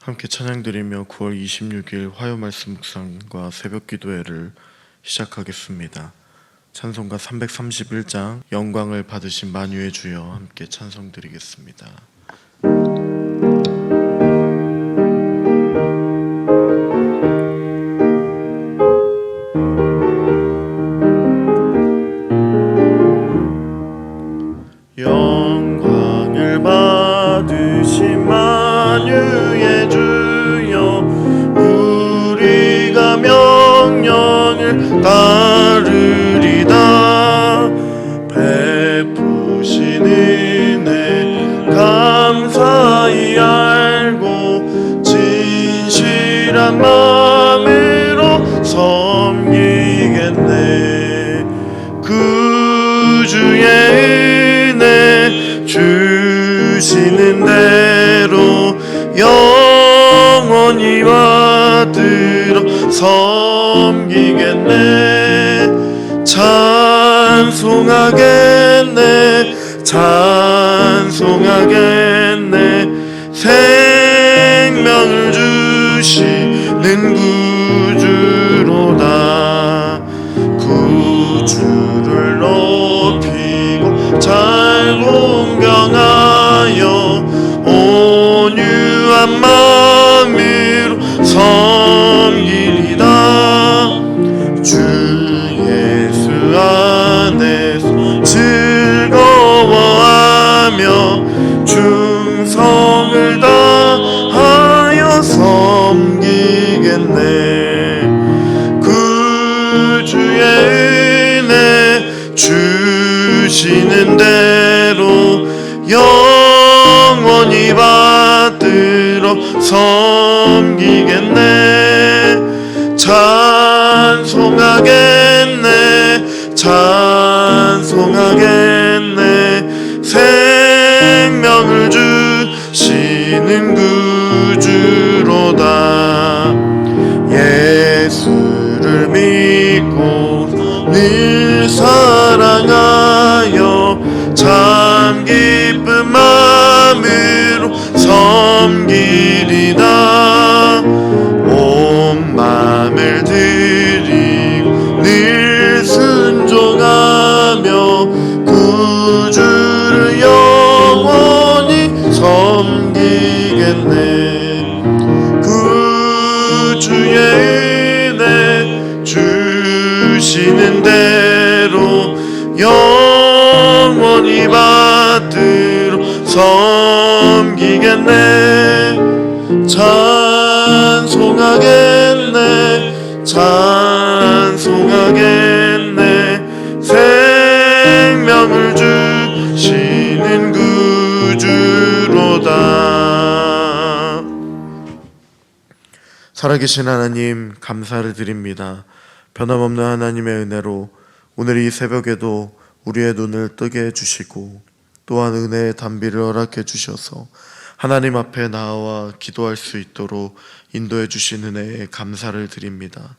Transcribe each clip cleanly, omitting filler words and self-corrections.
함께 찬양드리며 9월 26일 화요 말씀 묵상과 새벽 기도회를 시작하겠습니다. 찬송가 331장 영광을 받으신 만유의 주여 함께 찬송드리겠습니다. 영광을 받으신 만유의 주여 우리가 명령을 따르리다. 베푸신 은혜 감사히 알고 진실한 마음으로 섬기겠네. 구주의 은혜 주시는 대로 영원히 받들어 섬기겠네. 찬송하겠네 찬송하겠네. 생명을 주시는 구주로다. 구주를 높이고 잘 공경하여 온유한 마음으로 섬기리다. 주 예수 안에서 즐거워하며 충성을 다하여 섬기겠네. 구주의 은혜 주시는 대로 영원히 받들어 섬기겠네. 찬송하겠네 찬송하겠네. 생명을 주시는 구주로다. 예수를 믿고 늘 사랑하여 참 기쁜 마음으로 섬기리다. 온 마음을 드리고 늘 순종하며 구주를 영원히 섬기겠네. 구주의 은혜 주시는 대로 영원히 받들어 섬기겠네. 찬송하겠네 찬송하겠네. 생명을 주시는 구주로다. 살아계신 하나님 감사를 드립니다. 변함없는 하나님의 은혜로 오늘 이 새벽에도 우리의 눈을 뜨게 해주시고 또한 은혜의 단비를 허락해 주셔서 하나님 앞에 나와 기도할 수 있도록 인도해 주신 은혜에 감사를 드립니다.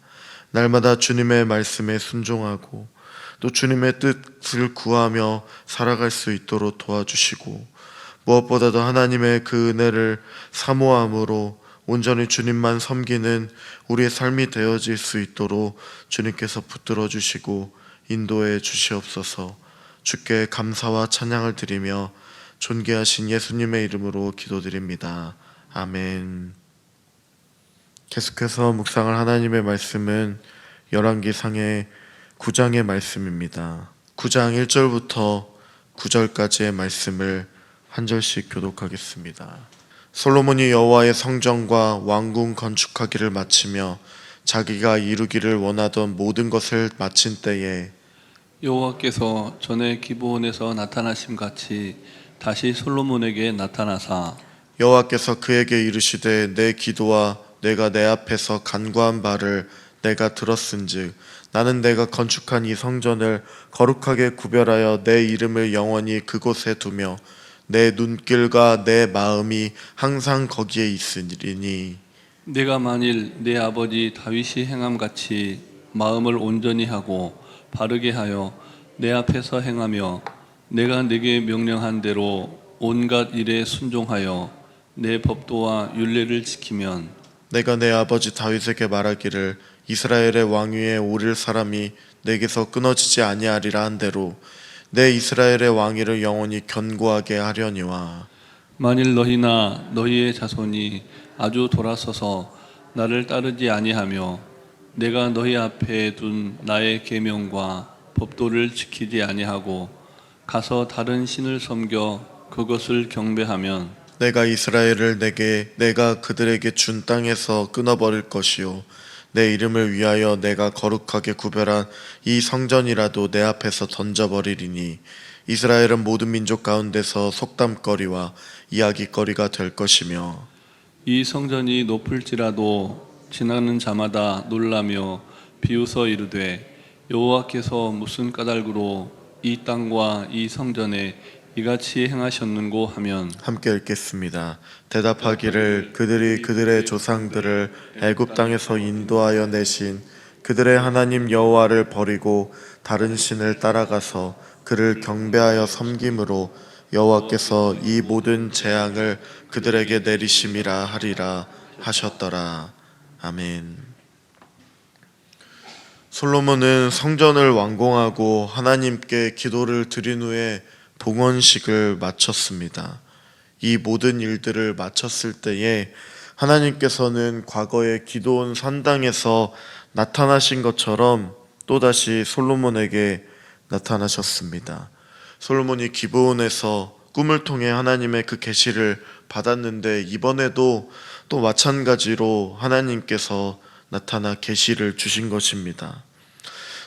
날마다 주님의 말씀에 순종하고 또 주님의 뜻을 구하며 살아갈 수 있도록 도와주시고 무엇보다도 하나님의 그 은혜를 사모함으로 온전히 주님만 섬기는 우리의 삶이 되어질 수 있도록 주님께서 붙들어 주시고 인도해 주시옵소서. 주께 감사와 찬양을 드리며 존귀하신 예수님의 이름으로 기도드립니다. 아멘. 계속해서 묵상할 하나님의 말씀은 열왕기상의 9장의 말씀입니다. 9장 1절부터 9절까지의 말씀을 한 절씩 교독하겠습니다. 솔로몬이 여호와의 성전과 왕궁 건축하기를 마치며 자기가 이루기를 원하던 모든 것을 마친 때에 여호와께서 전에 기브온에서 나타나심 같이 다시 솔로몬에게 나타나사 여호와께서 그에게 이르시되 내 기도와 내가 내 앞에서 간구한 바를 내가 들었은즉 나는 내가 건축한 이 성전을 거룩하게 구별하여 내 이름을 영원히 그곳에 두며 내 눈길과 내 마음이 항상 거기에 있으리니 내가 만일 내 아버지 다윗이 행함같이 마음을 온전히 하고 바르게 하여 내 앞에서 행하며 내가 네게 명령한 대로 온갖 일에 순종하여 내 법도와 율례를 지키면 내가 내 아버지 다윗에게 말하기를 이스라엘의 왕 위에 오릴 사람이 내게서 끊어지지 아니하리라 한 대로 내 이스라엘의 왕위를 영원히 견고하게 하려니와 만일 너희나 너희의 자손이 아주 돌아서서 나를 따르지 아니하며 내가 너희 앞에 둔 나의 계명과 법도를 지키지 아니하고 가서 다른 신을 섬겨 그것을 경배하면 내가 이스라엘을 내가 그들에게 준 땅에서 끊어버릴 것이요 내 이름을 위하여 내가 거룩하게 구별한 이 성전이라도 내 앞에서 던져버리리니 이스라엘은 모든 민족 가운데서 속담거리와 이야기거리가 될 것이며 이 성전이 높을지라도 지나는 자마다 놀라며 비웃어 이르되 여호와께서 무슨 까닭으로 이 땅과 이 성전에 이같이 행하셨는고 하면 함께 읽겠습니다. 대답하기를 그들이 그들의 조상들을 애굽 땅에서 인도하여 내신 그들의 하나님 여호와를 버리고 다른 신을 따라가서 그를 경배하여 섬김으로 여호와께서 이 모든 재앙을 그들에게 내리심이라 하리라 하셨더라. 아멘. 솔로몬은 성전을 완공하고 하나님께 기도를 드린 후에 봉헌식을 마쳤습니다. 이 모든 일들을 마쳤을 때에 하나님께서는 과거에 기드온 산당에서 나타나신 것처럼 또다시 솔로몬에게 나타나셨습니다. 솔로몬이 기브온에서 꿈을 통해 하나님의 그 계시를 받았는데 이번에도 또 마찬가지로 하나님께서 나타나 계시를 주신 것입니다.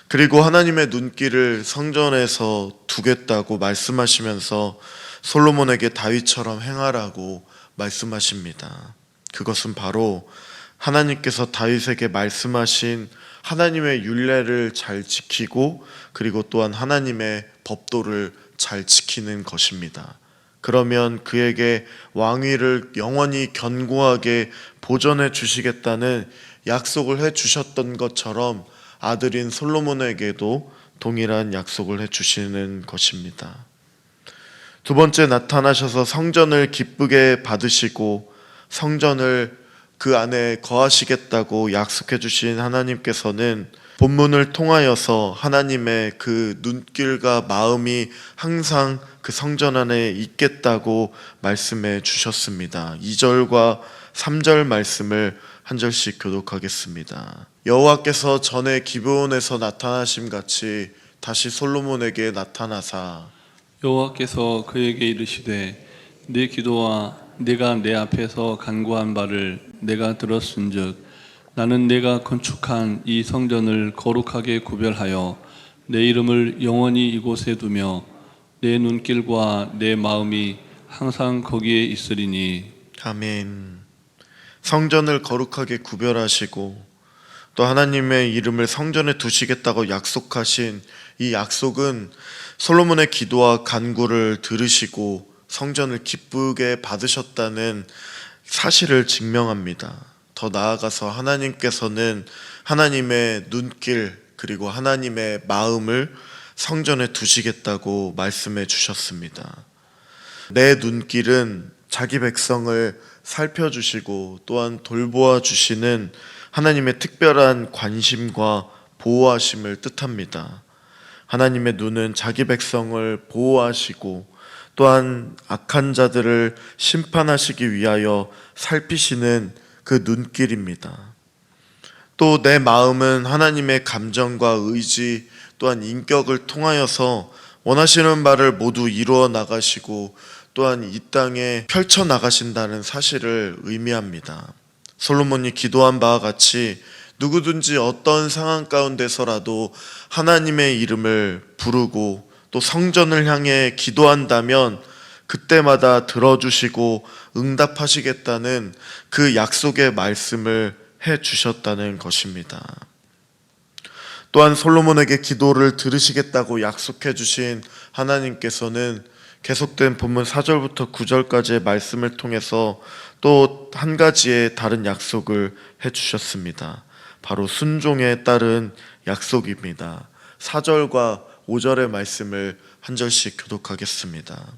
그리고 하나님의 눈길을 성전에서 두겠다고 말씀하시면서 솔로몬에게 다윗처럼 행하라고 말씀하십니다. 그것은 바로 하나님께서 다윗에게 말씀하신 하나님의 율례를 잘 지키고 그리고 또한 하나님의 법도를 잘 지키는 것입니다. 그러면 그에게 왕위를 영원히 견고하게 보존해 주시겠다는 약속을 해 주셨던 것처럼 아들인 솔로몬에게도 동일한 약속을 해 주시는 것입니다. 두 번째 나타나셔서 성전을 기쁘게 받으시고 성전을 그 안에 거하시겠다고 약속해 주신 하나님께서는 본문을 통하여서 하나님의 그 눈길과 마음이 항상 그 성전 안에 있겠다고 말씀해 주셨습니다. 2절과 3절 말씀을 한 절씩 교독하겠습니다. 여호와께서 전에 기브온에서 나타나심 같이 다시 솔로몬에게 나타나사 여호와께서 그에게 이르시되 내 기도와 내가 내 앞에서 간구한 바를 내가 들었은즉 나는 내가 건축한 이 성전을 거룩하게 구별하여 내 이름을 영원히 이곳에 두며 내 눈길과 내 마음이 항상 거기에 있으리니. 아멘. 성전을 거룩하게 구별하시고 또 하나님의 이름을 성전에 두시겠다고 약속하신 이 약속은 솔로몬의 기도와 간구를 들으시고 성전을 기쁘게 받으셨다는 사실을 증명합니다. 더 나아가서 하나님께서는 하나님의 눈길 그리고 하나님의 마음을 성전에 두시겠다고 말씀해 주셨습니다. 내 눈길은 자기 백성을 살펴주시고 또한 돌보아 주시는 하나님의 특별한 관심과 보호하심을 뜻합니다. 하나님의 눈은 자기 백성을 보호하시고 또한 악한 자들을 심판하시기 위하여 살피시는 그 눈길입니다. 또 내 마음은 하나님의 감정과 의지 또한 인격을 통하여서 원하시는 바를 모두 이루어 나가시고 또한 이 땅에 펼쳐 나가신다는 사실을 의미합니다. 솔로몬이 기도한 바와 같이 누구든지 어떤 상황 가운데서라도 하나님의 이름을 부르고 또 성전을 향해 기도한다면 그때마다 들어주시고 응답하시겠다는 그 약속의 말씀을 해 주셨다는 것입니다. 또한 솔로몬에게 기도를 들으시겠다고 약속해 주신 하나님께서는 계속된 본문 4절부터 9절까지의 말씀을 통해서 또 한 가지의 다른 약속을 해 주셨습니다. 바로 순종에 따른 약속입니다. 4절과 5절의 말씀을 한 절씩 교독하겠습니다.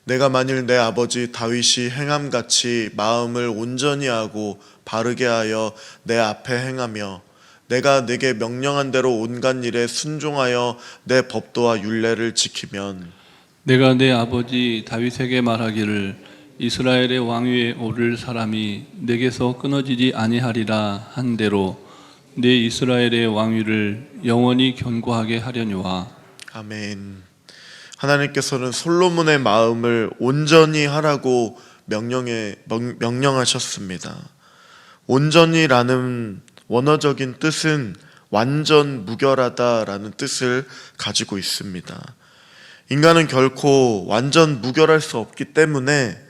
내가 만일 내 아버지 다윗이 행함같이 마음을 온전히 하고 바르게 하여 내 앞에 행하며 내가 내게 명령한 대로 온갖 일에 순종하여 내 법도와 율례를 지키면 내가 내 아버지 다윗에게 말하기를 이스라엘의 왕위에 오를 사람이 내게서 끊어지지 아니하리라 한 대로 내 이스라엘의 왕위를 영원히 견고하게 하려니와. 아멘. 하나님께서는 솔로몬의 마음을 온전히 하라고 명령하셨습니다. 온전히라는 원어적인 뜻은 완전 무결하다라는 뜻을 가지고 있습니다. 인간은 결코 완전 무결할 수 없기 때문에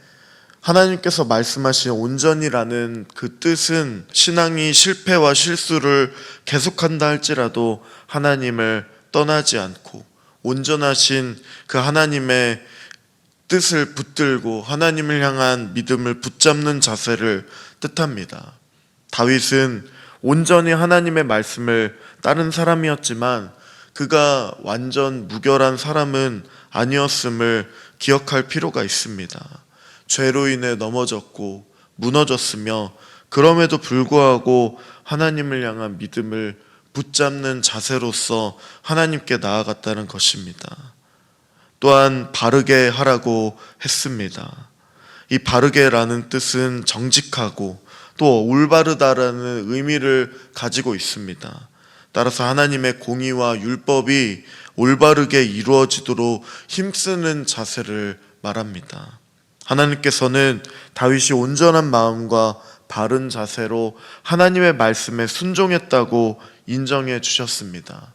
하나님께서 말씀하신 온전이라는 그 뜻은 신앙이 실패와 실수를 계속한다 할지라도 하나님을 떠나지 않고 온전하신 그 하나님의 뜻을 붙들고 하나님을 향한 믿음을 붙잡는 자세를 뜻합니다. 다윗은 온전히 하나님의 말씀을 따른 사람이었지만 그가 완전 무결한 사람은 아니었음을 기억할 필요가 있습니다. 죄로 인해 넘어졌고 무너졌으며 그럼에도 불구하고 하나님을 향한 믿음을 붙잡는 자세로서 하나님께 나아갔다는 것입니다. 또한 바르게 하라고 했습니다. 이 바르게라는 뜻은 정직하고 또 올바르다라는 의미를 가지고 있습니다. 따라서 하나님의 공의와 율법이 올바르게 이루어지도록 힘쓰는 자세를 말합니다. 하나님께서는 다윗이 온전한 마음과 바른 자세로 하나님의 말씀에 순종했다고 인정해 주셨습니다.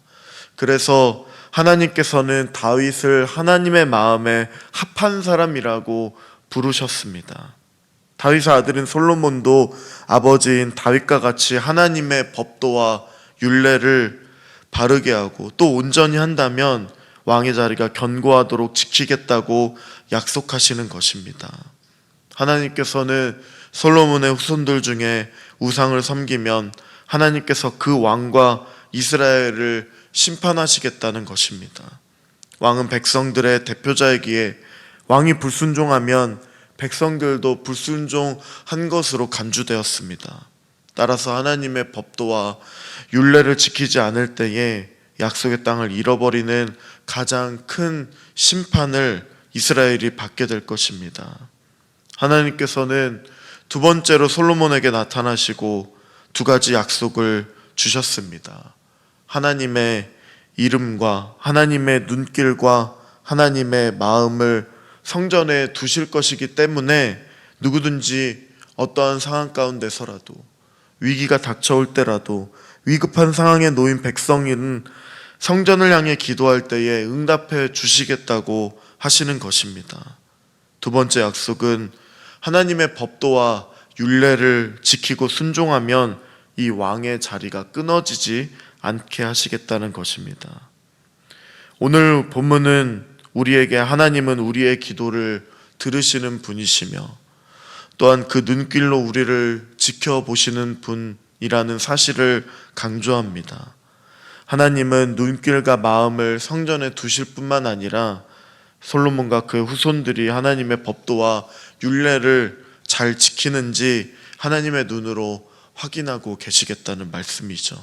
그래서 하나님께서는 다윗을 하나님의 마음에 합한 사람이라고 부르셨습니다. 다윗의 아들인 솔로몬도 아버지인 다윗과 같이 하나님의 법도와 율례를 바르게 하고 또 온전히 한다면 왕의 자리가 견고하도록 지키겠다고 약속하시는 것입니다. 하나님께서는 솔로몬의 후손들 중에 우상을 섬기면 하나님께서 그 왕과 이스라엘을 심판하시겠다는 것입니다. 왕은 백성들의 대표자이기에 왕이 불순종하면 백성들도 불순종한 것으로 간주되었습니다. 따라서 하나님의 법도와 율례를 지키지 않을 때에 약속의 땅을 잃어버리는 가장 큰 심판을 이스라엘이 받게 될 것입니다. 하나님께서는 두 번째로 솔로몬에게 나타나시고 두 가지 약속을 주셨습니다. 하나님의 이름과 하나님의 눈길과 하나님의 마음을 성전에 두실 것이기 때문에 누구든지 어떠한 상황 가운데서라도 위기가 닥쳐올 때라도 위급한 상황에 놓인 백성은 성전을 향해 기도할 때에 응답해 주시겠다고 하시는 것입니다. 두 번째 약속은 하나님의 법도와 율례를 지키고 순종하면 이 왕의 자리가 끊어지지 않게 하시겠다는 것입니다. 오늘 본문은 우리에게 하나님은 우리의 기도를 들으시는 분이시며 또한 그 눈길로 우리를 지켜보시는 분이라는 사실을 강조합니다. 하나님은 눈길과 마음을 성전에 두실 뿐만 아니라 솔로몬과 그 후손들이 하나님의 법도와 율례를 잘 지키는지 하나님의 눈으로 확인하고 계시겠다는 말씀이죠.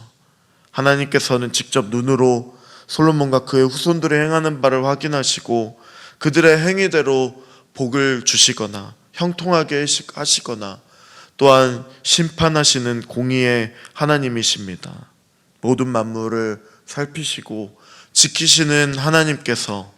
하나님께서는 직접 눈으로 솔로몬과 그의 후손들이 행하는 바를 확인하시고 그들의 행위대로 복을 주시거나 형통하게 하시거나 또한 심판하시는 공의의 하나님이십니다. 모든 만물을 살피시고 지키시는 하나님께서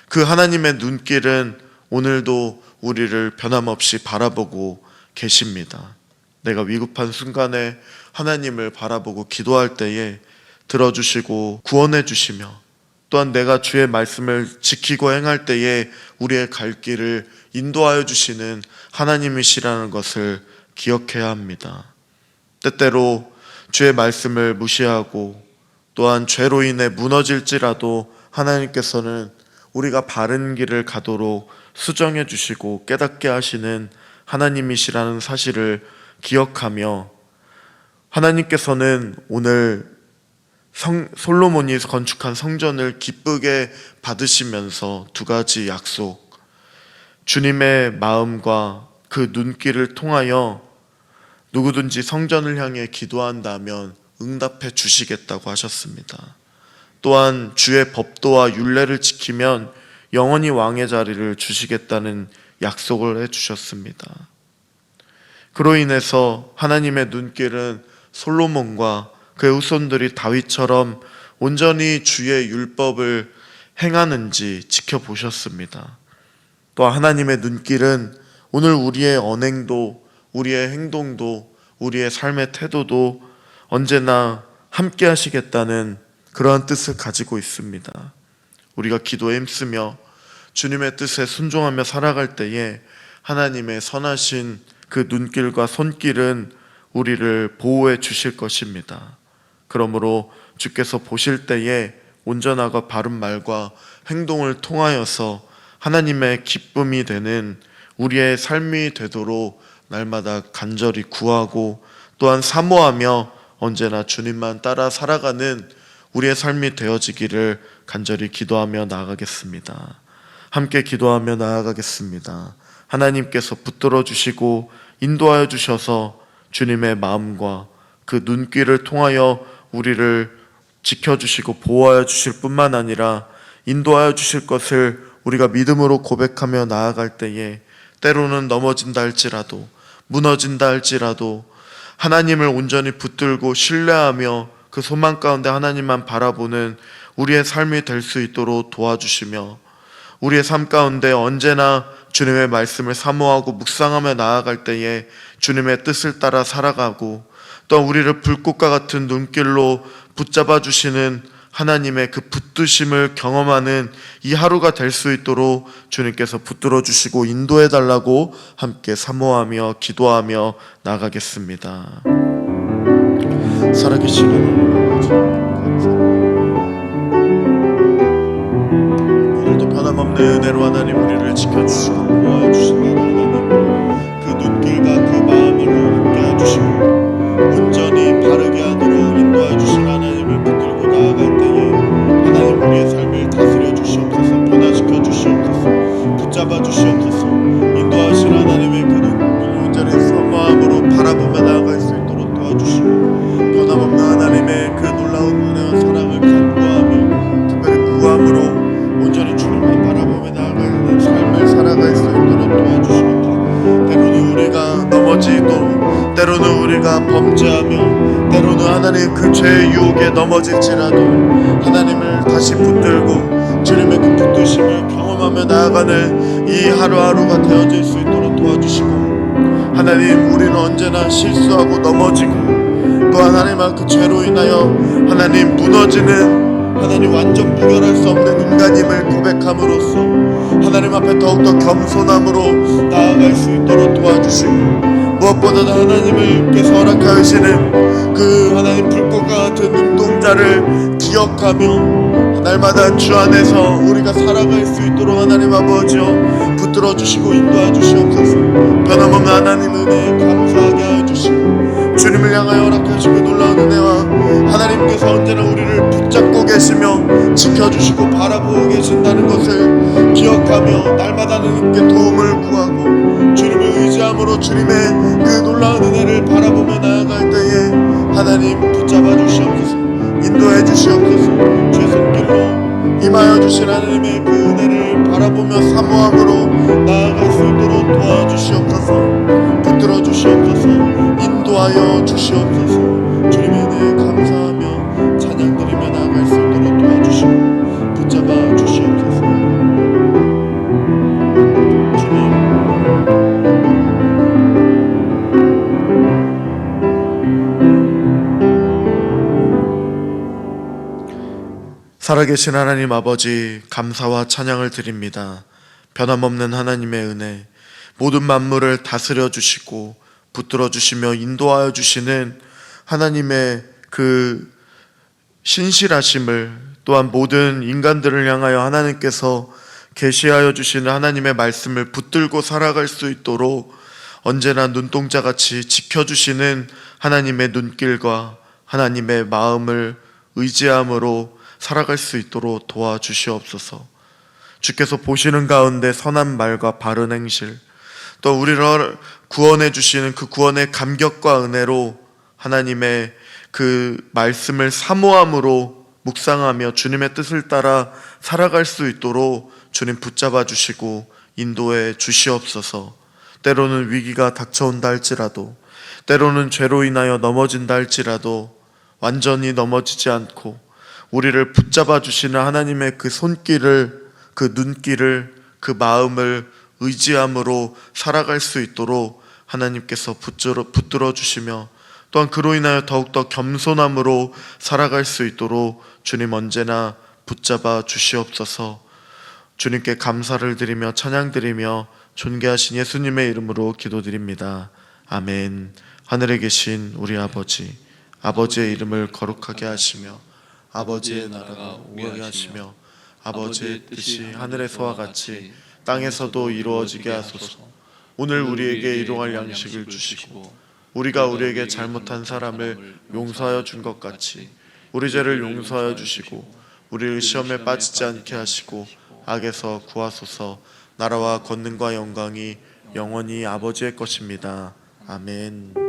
그 하나님의 눈길은 오늘도 우리를 변함없이 바라보고 계십니다. 내가 위급한 순간에 하나님을 바라보고 기도할 때에 들어주시고 구원해 주시며 또한 내가 주의 말씀을 지키고 행할 때에 우리의 갈 길을 인도하여 주시는 하나님이시라는 것을 기억해야 합니다. 때때로 주의 말씀을 무시하고 또한 죄로 인해 무너질지라도 하나님께서는 우리가 바른 길을 가도록 수정해 주시고 깨닫게 하시는 하나님이시라는 사실을 기억하며 하나님께서는 오늘 솔로몬이 건축한 성전을 기쁘게 받으시면서 두 가지 약속, 주님의 마음과 그 눈길을 통하여 누구든지 성전을 향해 기도한다면 응답해 주시겠다고 하셨습니다. 또한 주의 법도와 율례를 지키면 영원히 왕의 자리를 주시겠다는 약속을 해주셨습니다. 그로 인해서 하나님의 눈길은 솔로몬과 그의 후손들이 다윗처럼 온전히 주의 율법을 행하는지 지켜보셨습니다. 또 하나님의 눈길은 오늘 우리의 언행도, 우리의 행동도, 우리의 삶의 태도도 언제나 함께 하시겠다는 그러한 뜻을 가지고 있습니다. 우리가 기도에 힘쓰며 주님의 뜻에 순종하며 살아갈 때에 하나님의 선하신 그 눈길과 손길은 우리를 보호해 주실 것입니다. 그러므로 주께서 보실 때에 온전하고 바른 말과 행동을 통하여서 하나님의 기쁨이 되는 우리의 삶이 되도록 날마다 간절히 구하고 또한 사모하며 언제나 주님만 따라 살아가는 우리의 삶이 되어지기를 간절히 기도하며 나아가겠습니다. 함께 기도하며 나아가겠습니다. 하나님께서 붙들어 주시고 인도하여 주셔서 주님의 마음과 그 눈길을 통하여 우리를 지켜주시고 보호하여 주실 뿐만 아니라 인도하여 주실 것을 우리가 믿음으로 고백하며 나아갈 때에 때로는 넘어진다 할지라도 무너진다 할지라도 하나님을 온전히 붙들고 신뢰하며 그 소망 가운데 하나님만 바라보는 우리의 삶이 될 수 있도록 도와주시며 우리의 삶 가운데 언제나 주님의 말씀을 사모하고 묵상하며 나아갈 때에 주님의 뜻을 따라 살아가고 또 우리를 불꽃과 같은 눈길로 붙잡아 주시는 하나님의 그 붙드심을 경험하는 이 하루가 될 수 있도록 주님께서 붙들어 주시고 인도해 달라고 함께 사모하며 기도하며 나가겠습니다. 살아계신 하나님, 오늘도 변함없는 은혜로 하나님 우리를 지켜주시고 보호해 주신다는 하나님, 그 눈길과 그 마음으로 함께해 주시고 온전히 바르게 하도록 인도해 주신 하나님을 붙들고 나아갈 때에 하나님 우리의 삶을 다스려 주시옵소서, 변화시켜 주시옵소서, 붙잡아 주시옵소서. 인도하신 하나님의 그 눈길을 온전히 사모함으로 바라보며 나아갈 수 있도록 도와주시고 변함없는 하나님의 그 놀라운 은혜와 사랑을 간구하며 특별히 구함으로 온전히 주님만 바라보며 나아가는 삶을 살아갈 수 있도록 도와주시옵소서. 때로는 우리가 넘어지도 때로는 우리가 범죄하며 때로는 하나님 그 죄의 유혹에 넘어질지라도 하나님을 다시 붙들고 주님의 그 붙드심을 경험하며 나아가는 이 하루하루가 되어질 수 있도록 도와주시고 하나님 우리는 언제나 실수하고 넘어지고 또 하나님의 그 죄로 인하여 하나님 무너지는 하나님 완전 부결할 수 없는 인간임을 고백함으로써 하나님 앞에 더욱더 겸손함으로 나아갈 수 있도록 도와주시고 무엇보다도 하나님께서 허락하여 주시는 그 하나님 불꽃과 같은 눈동자를 기억하며 날마다 주 안에서 우리가 살아갈 수 있도록 하나님 아버지여 붙들어 주시고 인도해 주시옵소서. 변함없는 하나님 은혜에 감사하게 하여 주시고 주님을 향하여 허락하여 주시고 놀라운 은혜와 하나님께서 언제나 우리를 붙잡고 계시며 지켜주시고 바라보고 계신다는 것을 기억하며 날마다 하나님께 도움을 구하고 주님을 의지함으로 주님의 그 놀라운 은혜를 바라보며 나아갈 때에 하나님 붙잡아 주시옵소서, 인도해 주시옵소서. 주의 손길로 임하여 주신 하나님의 그 은혜를 바라보며 사모함으로 나아갈 수 있도록 도와주시옵소서, 붙들어 주시옵소서, 인도하여 주시옵소서. 주님의 은혜에 감사하며 찬양드리며 나아갈 수 있도록 도와주시고 붙잡아 주시옵소서. 주님 살아계신 하나님 아버지 감사와 찬양을 드립니다. 변함없는 하나님의 은혜, 모든 만물을 다스려 주시고 붙들어 주시며 인도하여 주시는 하나님의 그 신실하심을 또한 모든 인간들을 향하여 하나님께서 계시하여 주시는 하나님의 말씀을 붙들고 살아갈 수 있도록 언제나 눈동자같이 지켜주시는 하나님의 눈길과 하나님의 마음을 의지함으로 살아갈 수 있도록 도와주시옵소서. 주께서 보시는 가운데 선한 말과 바른 행실, 또 우리를 구원해 주시는 그 구원의 감격과 은혜로 하나님의 그 말씀을 사모함으로 묵상하며 주님의 뜻을 따라 살아갈 수 있도록 주님 붙잡아 주시고 인도해 주시옵소서. 때로는 위기가 닥쳐온다 할지라도, 때로는 죄로 인하여 넘어진다 할지라도 완전히 넘어지지 않고 우리를 붙잡아 주시는 하나님의 그 손길을, 그 눈길을, 그 마음을 의지함으로 살아갈 수 있도록 하나님께서 붙들어 주시며, 또한 그로 인하여 더욱더 겸손함으로 살아갈 수 있도록 주님 언제나 붙잡아 주시옵소서. 주님께 감사를 드리며 찬양 드리며 존귀하신 예수님의 이름으로 기도드립니다. 아멘. 하늘에 계신 우리 아버지, 아버지의 이름을 거룩하게 하시며 아버지의 나라가 오게 하시며 아버지의 뜻이 하늘에서와 같이 땅에서도 이루어지게 하소서. 오늘 우리에게 일용할 양식을 주시고 우리가 우리에게 잘못한 사람을 용서하여 준 것 같이 우리 죄를 용서하여 주시고 우리를 시험에 빠지지 않게 하시고 악에서 구하소서. 나라와 권능과 영광이 영원히 아버지의 것입니다. 아멘.